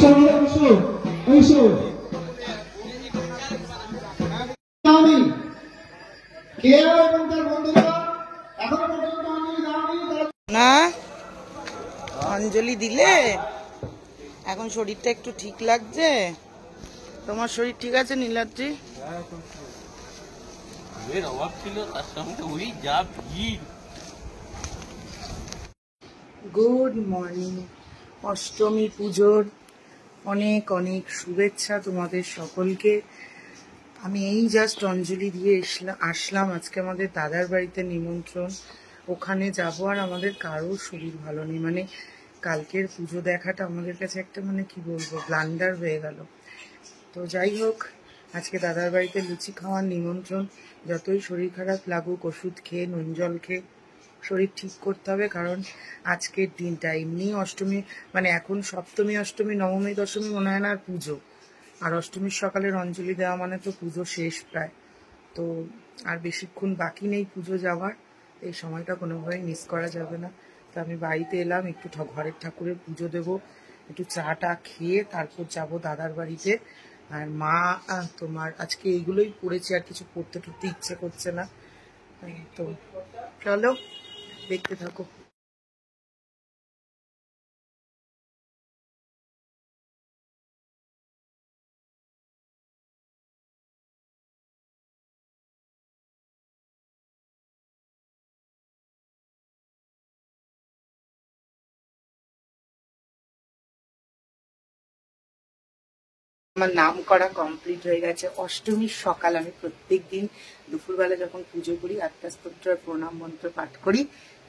না অঞ্জলি দিলে এখন শরীরটা একটু ঠিক লাগছে? তোমার শরীর ঠিক আছে নীলাদ্রি? গুড মর্নিং, অষ্টমী পুজোর অনেক অনেক শুভেচ্ছা তোমাদের সকলকে। আমি এই জাস্ট অঞ্জলি দিয়ে আসলাম। আজকে আমাদের দাদার বাড়িতে নিমন্ত্রণ, ওখানে যাব। আর আমাদের কারোর শরীর ভালো নেই, মানে কালকের পুজো দেখাটা আমাদের কাছে একটা মানে কি বলবো ব্লান্ডার হয়ে গেল। তো যাই হোক, আজকে দাদার বাড়িতে লুচি খাওয়ার নিমন্ত্রণ। যতই শরীর খারাপ লাগুক, ওষুধ খেয়ে নুন জল খেয়ে শরীর ঠিক করতে হবে, কারণ আজকের দিনটা এমনি অষ্টমী, মানে এখন সপ্তমী অষ্টমী নবমী দশমী মনে হয় না আর পুজো, আর অষ্টমীর সকালের অঞ্জলি দেওয়া মানে তো পুজো শেষ প্রায়। তো আর বেশিক্ষণ বাকি নেই পুজো যাওয়ার, এই সময়টা কোনোভাবেই মিস করা যাবে না। তো আমি বাড়িতে এলাম, একটু ঘরের ঠাকুরের পুজো দেব, একটু চাটা খেয়ে তারপর যাব দাদার বাড়িতে। আর মা তোমার আজকে এইগুলোই পড়েছে, আর কিছু পড়তে টড়তে ইচ্ছে করছে না। তো চলো দেখতে থাকো। আমার নাম করা কমপ্লিট হয়ে গেছে। অষ্টমীর সকাল আমি প্রত্যেক দিন দুপুরবেলা যখন পুজো করি আদ্যাস্তোত্র প্রণাম মন্ত্র পাঠ করি।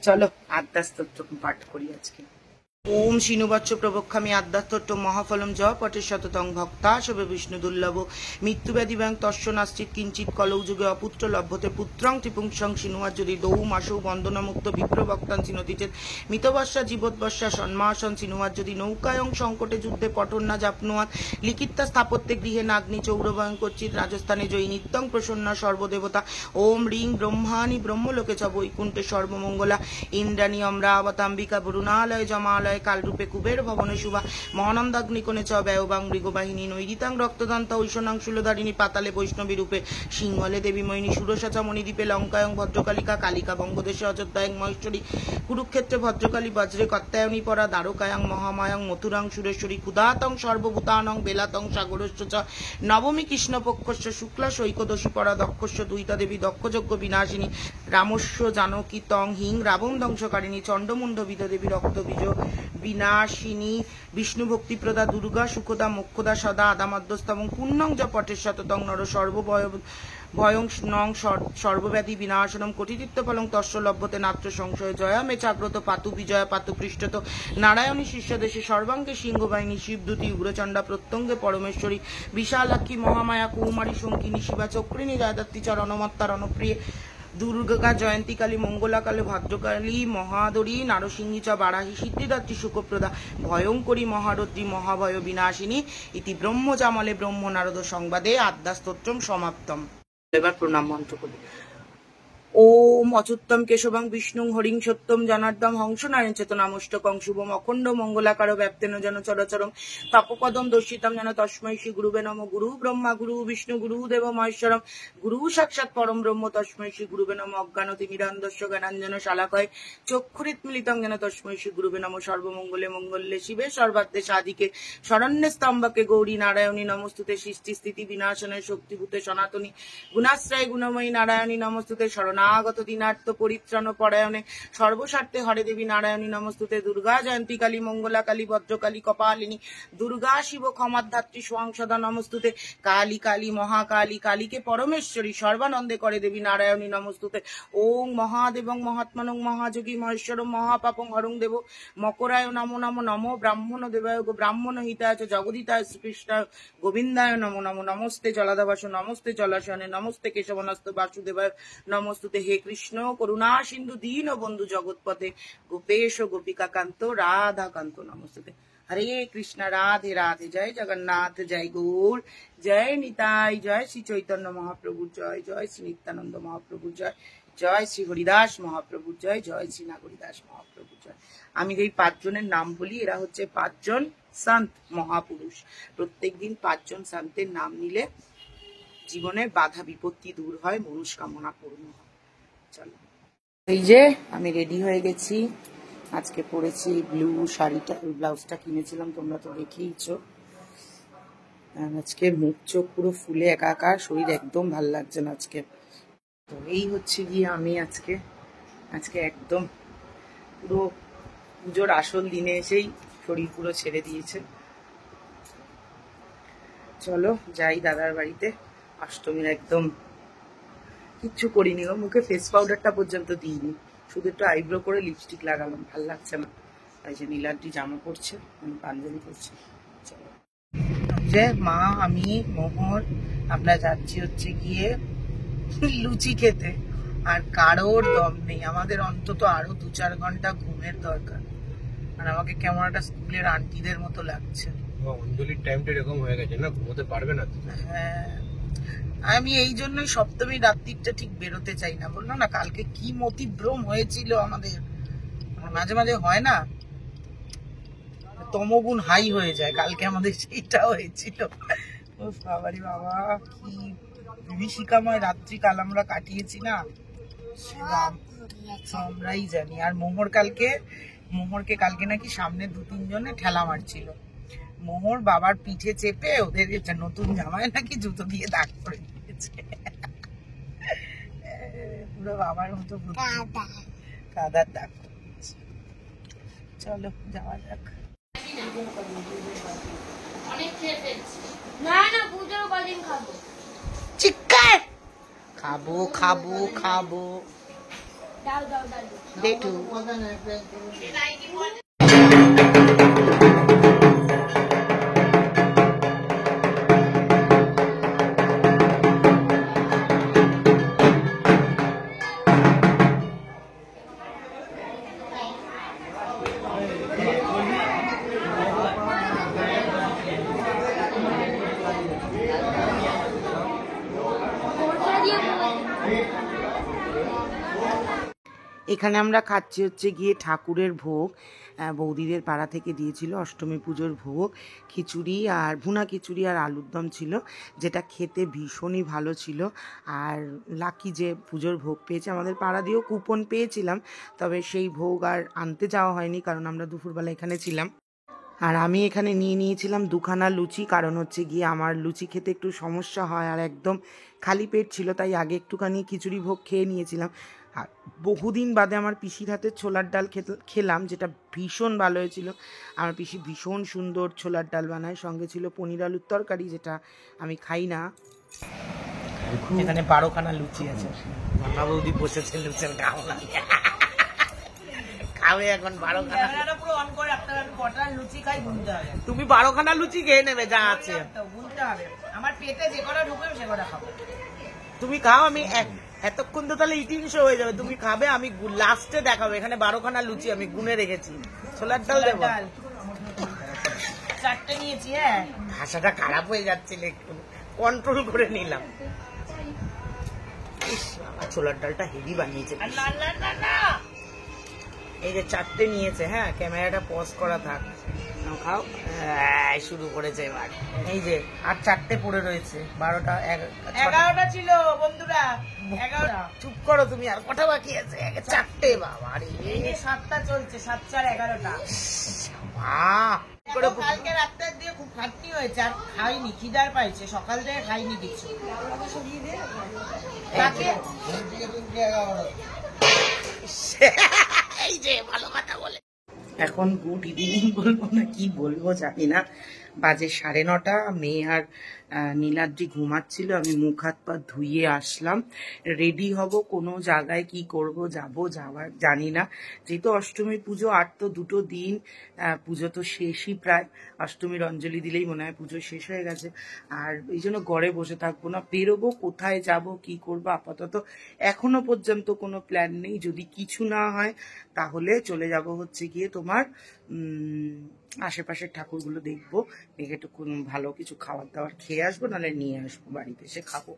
চলো আদ্যাস্তোত্র পাঠ করি আজকে। ওম শ্রীনুবাচ্চ প্রবক্ষামি আদ্যাস্তোত্র মহাফলম জ পটে শততং ভক্তা শবে বিষ্ণু দুর্লভ মৃত্যুব্যাধি ব্যাং তস্য নাস্তিত কিঞ্চিত কলৌ যুগে অপুত্র লভ্যতে পুত্রং ত্রিপুংসং শ্রীনুয়ার যদি দৌম আসৌ বন্দনামুক্ত বিপ্রবক্তান চিনতি চেত মিতবর্ষা জীবৎবর্ষা সন্মাসন শ্রীনুয়ার যদি নৌকায়ং সংকটে যুদ্ধে পটন না জাপনুয়াত লিখিতা স্থাপত্যে গৃহে নাগ্নি চৌরভয়ং কর্চিত রাজস্থানে জয়ী নিত্যং প্রসন্না সর্বদেবতা ওম রিং ব্রহ্মাণী ব্রহ্মলোকে চ বৈকুণ্ঠে সর্বমঙ্গলা ইন্দ্রাণী অমরাবতাম্বিকা বরুণালয় জমালয় কালরূপে কুবের ভবনে শুভা মহানন্দাগ্নিকোণে চ ব্যয়বাং মৃগবাহিনী নৈরিতাং রক্তদন্ত ঐশনাং শূলধারিণী পাতালে বৈষ্ণবী রূপে সিংহলে দেবীময়িনী সুরসা মণিদ্বীপে লঙ্কায়ং ভদ্রকালিকা কালিকা বঙ্গদেশে অযোধ্যায়ং মহেশ্বরী কুরুক্ষেত্রে ভদ্রকালী বজ্রে কত্যায়নী পরা দ্বারকায়ং মহামায়ং মথুরাং সুরেশ্বরী ক্ষুধাতং সর্বভূতানং বেলাতং সাগরস্য চ নবমী কৃষ্ণপক্ষস্য শুক্লা সৈকদশী পরা দক্ষস্য দুইতা দেবী দক্ষযজ্ঞ বিনাশিনী রামস্য জানকী তং হিং রাবণ ধ্বংসকারিণী চণ্ডমুণ্ড বিদ দেবী রক্তবীজ বিনাশিনী বিষ্ণু ভক্তিপ্রদা দুর্গা সুখদা মোক্ষদা সদা আদামাদ্যস্তবং পুণ্যং য পটের শততং নর সর্বভয় ভয়ং নং সর্বব্যাধি বিনাশনম কোটিতীর্থ ফলং তস্য লভ্যতে নাত্র সংশয় জয়া মে চাগ্রত পাতু বিজয়া পাতু পৃষ্ঠত নারায়ণী শীর্ষদেশে সর্বাঙ্গে সিংহবাহিনী শিবদূতি উগ্রচণ্ডা প্রত্যঙ্গে পরমেশ্বরী বিশালাক্ষী মহামায়া কৌমারী শঙ্কিনী শিবা চক্রিণী জয়দাত্রী চ রণমত্তা রণপ্রিয়ে দুর্গা জয়ন্তীকালী মঙ্গলাকালী ভদ্রকালী মহাদরী নারসিংহী চ বারাহী সিদ্ধিদাত্রী সুখপ্রদা ভয়ঙ্করী মহারদ্রী মহাভয় বিনাশিনী ইতি ব্রহ্মজামলে ব্রহ্ম নারদ সংবাদে আদ্যাস্তোত্রম সমাপ্তম। এবার প্রণাম মন্ত্র করি। ওম অচ্যুতম কেশবং বিষ্ণুং হরিং সত্যম জনার্দম হংস নারায়ণ চেতনামষ্টকং শুভম অখণ্ড মঙ্গলাকার ব্যাপ্তেন যেন চরচরম তপপদম দর্শিতম যেন তস্মৈ শ্রী গুরুবে নম। গুরু ব্রহ্মা গুরু বিষ্ণু গুরু দেব মহেশ্বরম গুরু সাক্ষাৎ পরম ব্রহ্ম তস্মৈ শ্রী গুরুবে নম। অজ্ঞানতিমিরান্ধস্য জ্ঞানাঞ্জন শালাকয় চক্ষুরিত মিলিতং যেন তস্মৈ শ্রী গুরুবে নম। সর্বমঙ্গলে মঙ্গলে শিবে সর্বার্থে সাধিকে শরণ্যে স্তম্ভকে গৌরী নারায়ণী নমস্তুতে সৃষ্টি স্থিতি বিনাশনের শক্তিভূতে সনাতনী গুণাশ্রয় গুণময়ী নারায়ণী নমস্তুতে শরণা আগত দিনার্থ পরিত্রাণ পরায়ণে সর্বস্বার্থে হরে দেবী নারায়ণী নমস্তুতে। দুর্গা জয়ন্তী কালী মঙ্গলা কালী ভদ্রকালী কপালিনী দুর্গা শিব ক্ষমাধাত্রী সোয়াংসদা নমস্তুতে। কালী কালী মহাকালী কালীকে পরমেশ্বরী সর্বানন্দে করে দেবী নারায়ণী নমস্তুতে। ওং মহাদেবং মহাত্মানং মহাযোগী মহেশ্বরম মহাপাপং হরং দেব মকরায় নমো নমো নমো ব্রাহ্মণ দেবায় ব্রাহ্মণ হিতায় জগদিতায় শ্রীকৃষ্ণায় গোবিন্দায় নমো নমো। নমস্তে জলাধাবাস নমস্তে জলাশয়নে নমস্তে কেশবনস্ত বাসুদেবায় নমস্তুতে। হে কৃষ্ণ করুণা সিন্ধু দীন বন্ধু জগৎপথে গোপেশ গোপিকা কান্ত রাধা কান্ত নমস্তুতে। হরে কৃষ্ণ রাধে রাধে জয় জগন্নাথ জয় গৌর জয় নিতাই জয় শ্রী চৈতন্য মহাপ্রভুর জয় জয় শ্রী নিত্যানন্দ মহাপ্রভুর জয় জয় শ্রী হরিদাস মহাপ্রভুর জয় জয় শ্রী নাগরিদাস মহাপ্রভুর জয়। আমি যেই 5 জনের নাম বলি এরা হচ্ছে 5 জন সন্ত মহাপুরুষ। প্রত্যেকদিন 5 জন সন্তের নাম নিলে জীবনের বাধা বিপত্তি দূর হয়, মনস্কামনা পূর্ণ হয়। চলো, এই যে আমি রেডি হয়ে গেছি। আজকে পরেছি ব্লু শাড়িটা, ব্লাউজটা কিনেছিলাম, তোমরা তো দেখেইছো। আজকে মুখ চোখ পুরো ফুলে একাকার, শরীর একদম ভাল লাগছে না আজকে। তো এই হচ্ছে গিয়ে আমি আজকে একদম পুরো পুজোর আসল দিনে এসেই শরীর পুরো ছেড়ে দিয়েছে। চলো যাই দাদার বাড়িতে। অষ্টমীর একদম কিচ্ছু করিনি, ও মুখে ফেস পাউডারটা পর্যন্ত দিইনি, শুধু একটু আইব্রো করে লিপস্টিক লাগালাম, ভাল লাগছে না। এই যে নীলাদ্রি জামা পরছে, আমি পাঞ্জাবি পরছি। চলো, যে মা আমি মোহর আমরা যাচ্ছি হচ্ছে গিয়ে লুচি খেতে। আর কারোর দম নেই, আমাদের অন্তত আরো 2-4 ঘন্টা ঘুমের দরকার। আর আমাকে কেমন একটা স্কুলের আন্টিদের মতো লাগছে। অঞ্জলির টাইমটা এরকম হয়ে গেছে না, ঘুমোতে পারবে না। হ্যাঁ, আমি এই জন্যই সপ্তমী রাত্রিটা ঠিক বেরোতে চাই না। বললাম না কালকে কি মতিভ্রম হয়েছিল আমাদের, মাঝে মাঝে হয় না তমগুণ হাই হয়ে যায়, কালকে আমাদের সেইটা হয়েছিল। বাবারি বাবা, কি বিভীষিকাময় রাত্রি কাল আমরা কাটিয়েছি না, আমরাই জানি। আর মোহরকে কালকে নাকি সামনে 2-3 জনে ঠেলা মারছিল। মোহর বাবার পিঠে চেপে ওদের নতুন জামায় নাকি জুতো দিয়ে দাগ করে দিয়েছে, পুরো বাবার মতো কাদার দাগ করে দিয়েছে। চলো যাওয়া যাক। চিৎকার খাবো খাবো খাবো দেখু। এখানে আমরা খাচ্ছি হচ্ছে গিয়ে ঠাকুরের ভোগ, বৌদিদের পাড়া থেকে দিয়েছিল অষ্টমী পুজোর ভোগ। খিচুড়ি আর ভুনা খিচুড়ি আর আলুর দম ছিল, যেটা খেতে ভীষণই ভালো ছিল। আর লাকি যে পুজোর ভোগ পেয়েছে, আমাদের পাড়া দিয়েও কুপন পেয়েছিলাম, তবে সেই ভোগ আর আনতে যাওয়া হয়নি কারণ আমরা দুপুরবেলা এখানে ছিলাম। আর আমি এখানে নিয়ে নিয়েছিলাম 2খানা লুচি, কারণ হচ্ছে গিয়ে আমার লুচি খেতে একটু সমস্যা হয়, আর একদম খালি পেট ছিল, তাই আগে একটুখানি খিচুড়ি ভোগ খেয়ে নিয়েছিলাম। আর বহুদিন বাদে আমার পিসির হাতে ছোলার ডাল খেলাম, যেটা ভীষণ ভালো হয়েছিল। আমার পিসি ভীষণ সুন্দর ছোলার ডাল বানায়, সঙ্গে ছিল পনির আলুর তরকারি, যেটা আমি খাই না। এখানে 12খানা লুচি আছে, মামা বৌদি বসেছে লুচের গাওলা খাবে এখন 12খানা। পুরো অন করে রাখতে হবে, কটা লুচি খাই গুনতে হবে। তুমি 12খানা লুচি খেয়ে নেবে যা আছে, গুনতে হবে। আমার পেটে যে কটা ঢুকবে সে কটা খাবো। তুমি খাও, আমি এতক্ষণ তো তাহলে ইটিং শো হয়ে যাবে। তুমি খাবে, আমি লাস্টে দেখাবো। এখানে 12খানা লুচি আমি গুনে রেখেছি। ছোলার ডাল দেবো, 4টে নিয়েছি। হ্যাঁ, ভাষাটা খারাপ হয়ে যাচ্ছিল, একটু কন্ট্রোল করে নিলাম। ছোলার ডালটা হেভি বানিয়েছে। এই যে 4টে নিয়েছে। হ্যাঁ, ক্যামেরাটা পজ করা থাক, খাও। শুরু করেছে এবার। এই যে আর 4টে পড়ে রয়েছে। 11টা ছিল বন্ধুরা, 11টা। চুপ করো তুমি, আর কটা বাকি আছে? 4টে। বাবা রে, 7টা চলছে, 7 4 11টা। কালকে রাত্রের দিয়ে খুব খাটনি হয়েছে, আর খাইনি, খিদার পাইছে, সকাল থেকে খাইনি কিছু। এই যে ভালো কথা বলে। এখন গুড ইভিনিং বলবো না কি বলবো জানি না, বাজে 9:30। মেয়ে আর নীলাদ্রি ঘুমাচ্ছিল, আমি মুখ হাত পা ধুয়ে আসলাম, রেডি হব, কোনো জায়গায় কি করব, যাওয়ার জানি না। যেহেতু অষ্টমীর পুজো, আর তো 2টো দিন, পুজো তো শেষই প্রায়। অষ্টমীর অঞ্জলি দিলেই মনে হয় পুজো শেষ হয়ে গেছে। আর এই জন্য ঘরে বসে থাকবো না, বেরোবো, কোথায় যাব কি করব আপাতত এখনো পর্যন্ত কোনো প্ল্যান নেই। যদি কিছু না হয় তাহলে চলে যাব হচ্ছে গিয়ে তোমার আশেপাশের ঠাকুরগুলো দেখবো, দেখে একটু ভালো কিছু খাবার দাবার খেয়ে আসবো, নাহলে নিয়ে আসবো বাড়িতে এসে খাবো।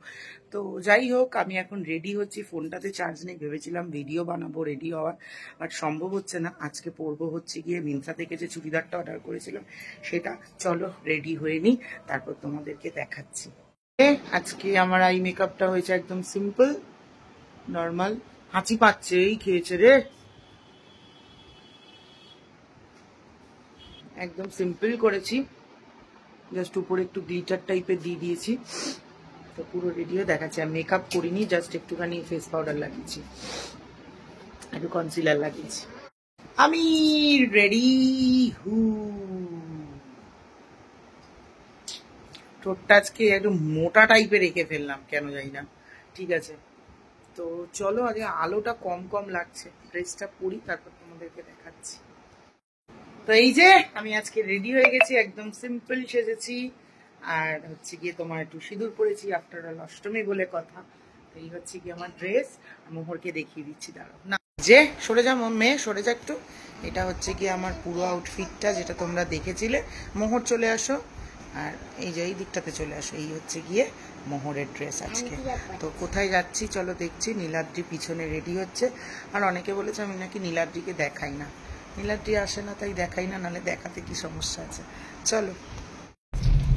তো যাই হোক, আমি এখন রেডি হচ্ছি। ফোনটাতে চার্জ নেই, ভেবেছিলাম ভিডিও বানাবো, রেডি হওয়ার, বাট সম্ভব হচ্ছে না। আজকে পরবো হচ্ছে গিয়ে মিন্ত্রা থেকে যে চুড়িদারটা অর্ডার করেছিলাম সেটা। চলো রেডি হয়ে নিই, তারপর তোমাদেরকে দেখাচ্ছি। আজকে আমার আই মেকআপটা হয়েছে একদম সিম্পল নর্মাল। হাঁচি পাচ্ছে, এই খেয়েছে রে। একদম সিম্পল করেছি, জাস্ট উপরে একটু গ্লিটার টাইপের দিয়ে দিয়েছি। তো পুরো রেডি হয়ে দেখাচ্ছি। আমি মেকআপ করিনি, জাস্ট একটুখানি ফেস পাউডার লাগিয়েছি, একটু কনসিলার লাগিয়েছি। আমি রেডি হু। ঠোঁটটা আজকে একটু মোটা টাইপের রেখে ফেললাম, কেন জানি না। ঠিক আছে, তো চলো আগে আলোটা কম কম লাগছে, ড্রেসটা পরি, তারপর তোমাদেরকে দেখাচ্ছি। তো এই যে আমি আজকে রেডি হয়ে গেছি, একদম সিম্পল সেজেছি। আর হচ্ছে গিয়ে তোমার একটু সিঁদুর পরেছি, আফটার অল অষ্টমী বলে কথা। তো এই হচ্ছে গিয়ে আমার ড্রেস। মোহরকে দেখিয়ে দিচ্ছি, দাঁড়াও না, যে সরে যা মেয়ে, সরে যা একটু। এটা হচ্ছে গিয়ে আমার পুরো আউটফিটটা, যেটা তোমরা দেখেছিলে। মোহর চলে আসো, আর এই যে এই দিকটাতে চলে আসো। এই হচ্ছে গিয়ে মোহরের ড্রেস আজকে। তো কোথায় যাচ্ছি চলো দেখছি। নীলাদ্রি পিছনে রেডি হচ্ছে। আর অনেকে বলেছে আমি নাকি নীলাদ্রিকে দেখাই না, নীলাদ্রি আসে না তাই দেখাই না, নাহলে দেখাতে কি সমস্যা আছে। চলো,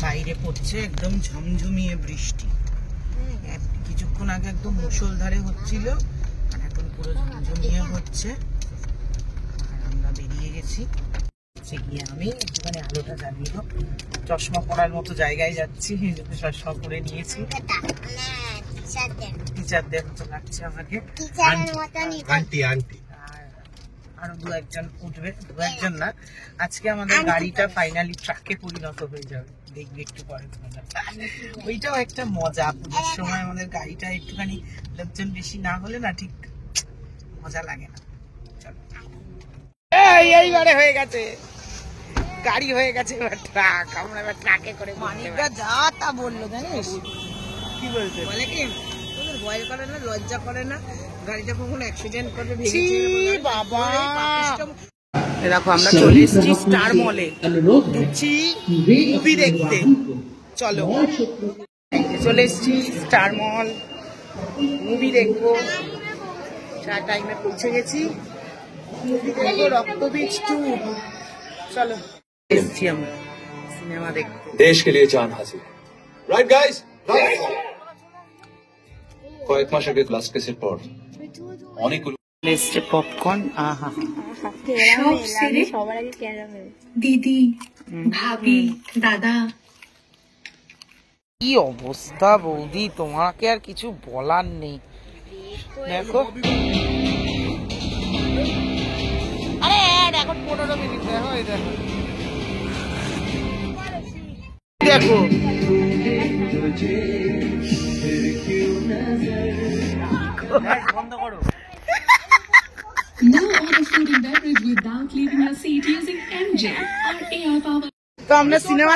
বাইরে পড়ছে একদম ঝমঝমিয়ে বৃষ্টি। কিছুক্ষণ আগে একদম মুষলধারে হচ্ছিল, আর এখন পুরো ঝমঝমিয়ে হচ্ছে। আর আমরা বেরিয়ে গেছি। গিয়ে আমি একটুখানি আলোটা জ্বালিয়ে দাও, চশমা পরার মতো জায়গায় যাচ্ছি, চশমা পরে নিয়েছি। টিচারদের মতো লাগছে আমাকে, আন্টি আন্টি। আরো দু একজন উঠবে, দু একজন না, আজকে আমাদের গাড়িটা ফাইনালি ট্রাকে পরিণত হয়ে যাবে, দেখবি একটু পরে। ওইটাও একটা মজা, পুজোর সময় আমাদের গাড়িটা একটুখানি লোকজন বেশি না হলে না ঠিক মজা লাগে না। চলো, এইবারে হয়ে গেছে, গাড়ি হয়ে গেছে, এবার ট্রাক। আমরা এবার ট্রাকে করে মানিকটা যা তা বললো, জানিস কি বলছে, বলে কি তোদের ভয় করে না, লজ্জা করে না, গাড়িটা কখনো অ্যাক্সিডেন্ট করবে ভেবেছি বাবা। দেখো আমরা চলে এসেছি স্টার মলে, ঢুকছি মুভি দেখতে। চলো, চলে এসেছি স্টার মল, মুভি দেখবো। চার টাইমে পৌঁছে গেছি, মুভি দেখবো রক্তবীজ 2। চলো, এসেছি আমরা সিনেমা দেখতে। देश के लिए जान हाजिर राइट गाइस কয়েক মাস আগে ক্লাস টেস্টের পর অনেকগুলো এসছে পপকর্ন। আহা, সব ছেড়ে সবার আগে ক্যারামেল। দিদি, ভাবি, দাদা, কি অবস্থা বৌদি, তোমাকে আর কিছু বলার নেই। দেখো, আরে এখন 15 মিনিট, দেখো এই দেখো, দেখো বন্ধ করো। No order food and beverage without leaving your seat using MJ or AR Power. তো আমরা সিনেমা,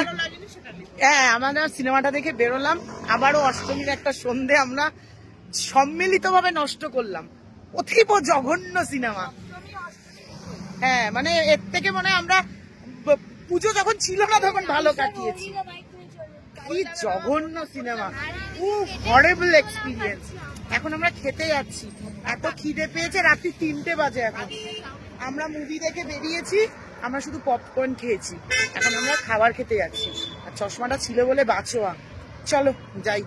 হ্যাঁ আমাদের সিনেমাটা দেখে বেরোলাম। আবারও অষ্টমীর একটা সন্ধে আমরা সম্মিলিতভাবে নষ্ট করলাম। অতীব জঘন্য সিনেমা। হ্যাঁ মানে এর থেকে মনে হয় আমরা পুজো যখন ছিল না তখন ভালো কাটিয়েছি। কি জঘন্য সিনেমা, হরেবল এক্সপিরিয়েন্স। এখন আমরা খেতে যাচ্ছি, এত খিদে পেয়েছে, রাত্রি 3টে বাজে এখন। আমরা মুভি দেখে বেরিয়েছি, আমরা শুধু পপকর্ন খেয়েছি, এখন আমরা খাবার খেতে যাচ্ছি। আর চশমাটা ছিল বলে বাঁচোয়া। চলো যাই।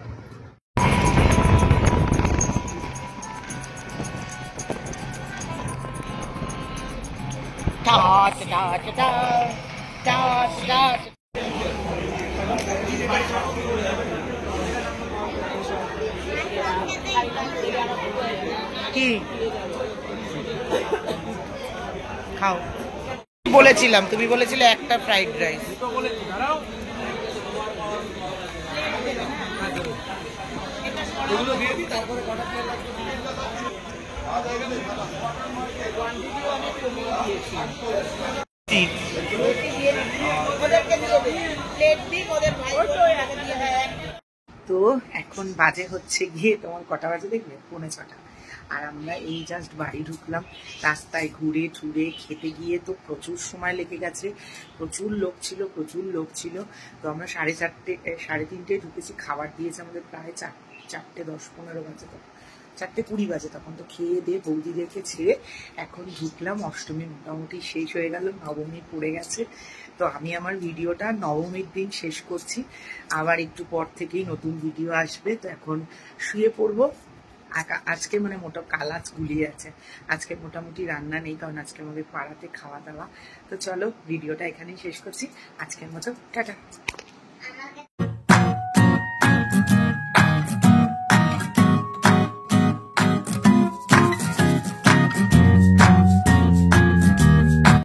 কি খাও বলেছিলাম, তুমি বলেছিলে একটা ফ্রাইড রাইস। তো এখন বাজে হচ্ছে গিয়ে তোমার কটা বাজে দেখবে, 6:45। আর আমরা এই জাস্ট বাড়ি ঢুকলাম, রাস্তায় ঘুরে ঠুরে খেতে গিয়ে তো প্রচুর সময় লেগে গেছে, প্রচুর লোক ছিল। তো আমরা 3:30 ঢুকেছি, খাবার দিয়েছে আমাদের প্রায় 4:10-15 বাজে, তখন 4:20 বাজে। তখন তো খেয়ে দিয়ে বৌদিদেরকে ছেড়ে এখন ঢুকলাম। অষ্টমী মোটামুটি শেষ হয়ে গেল, নবমী পড়ে গেছে। তো আমি আমার ভিডিওটা নবমীর দিন শেষ করছি, আবার একটু পর থেকেই নতুন ভিডিও আসবে। তো এখন শুয়ে পড়বো। আজকে মানে কাল আজ গুলিয়ে আছে, আজকে মোটামুটি রান্না নেই, কারণ আজকে আমাদের পাড়াতে খাওয়া দাওয়া। তো চলো ভিডিওটা এখানেই শেষ করছি, আজকের মতো টাটা।